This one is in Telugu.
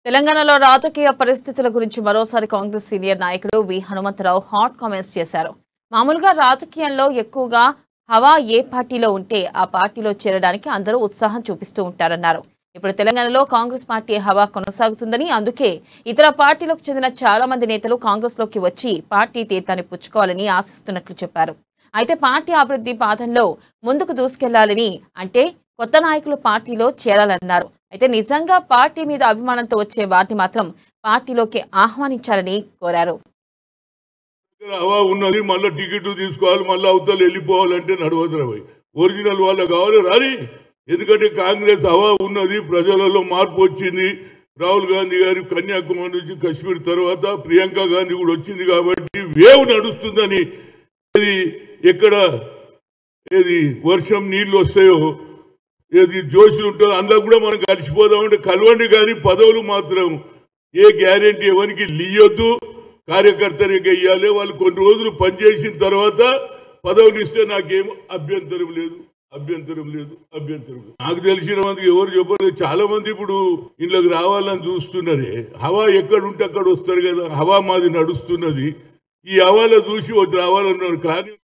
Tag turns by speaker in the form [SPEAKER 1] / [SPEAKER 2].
[SPEAKER 1] తెలంగాణలో రాజకీయ పరిస్థితుల గురించి మరోసారి కాంగ్రెస్ సీనియర్ నాయకుడు వి హనుమంతరావు హాట్ కామెంట్స్ చేశారు. మామూలుగా రాజకీయంలో ఎక్కువగా హవా ఏ పార్టీలో ఉంటే ఆ పార్టీలో చేరడానికి అందరూ ఉత్సాహం చూపిస్తూ ఉంటారన్నారు. ఇప్పుడు తెలంగాణలో కాంగ్రెస్ పార్టీ హవా కొనసాగుతుందని, అందుకే ఇతర పార్టీలకు చెందిన చాలా మంది నేతలు కాంగ్రెస్ లోకి వచ్చి పార్టీ తీర్థాన్ని పుచ్చుకోవాలని ఆశిస్తున్నట్లు చెప్పారు. అయితే పార్టీ అభివృద్ధి పాదంలో ముందుకు దూసుకెళ్లాలని, అంటే కొత్త నాయకులు పార్టీలో చేరాలన్నారు. అయితే నిజంగా పార్టీ మీద అభిమానంతో వచ్చే వారిని మాత్రం పార్టీలోకి ఆహ్వానించాలని కోరారు.
[SPEAKER 2] హవా ఉన్నది, మళ్ళీ టికెట్ తీసుకోవాలి, మళ్ళీ అవతల వెళ్ళిపోవాలంటే నడవదు. ఒరిజినల్ వాళ్ళ కావాలి రాని. ఎందుకంటే కాంగ్రెస్ హవా ఉన్నది, ప్రజలలో మార్పు వచ్చింది. రాహుల్ గాంధీ గారు కన్యాకుమారి నుంచి కశ్మీర్ తర్వాత ప్రియాంక గాంధీ కూడా వచ్చింది కాబట్టి వేవ్ నడుస్తుందని, ఎక్కడ ఏది వర్షం నీళ్లు వస్తాయో, ఏది జోషులు ఉంటుందో అందులో కూడా మనం కలిసిపోదామంటే కలవండి. కానీ పదవులు మాత్రం ఏ గ్యారెంటీ ఎవరికి లియొద్దు, కార్యకర్తలకి ఇవ్వాలి. వాళ్ళు కొన్ని రోజులు పనిచేసిన తర్వాత పదవులు ఇస్తే నాకేం అభ్యంతరం లేదు. నాకు తెలిసిన మందికి ఎవరు చెప్పలేదు. చాలా మంది ఇప్పుడు ఇళ్ళకి రావాలని చూస్తున్నారే. హవా ఎక్కడుంటే అక్కడ వస్తారు కదా. హవా మాది నడుస్తున్నది. ఈ హవాలో చూసి రావాలన్నారు. కానీ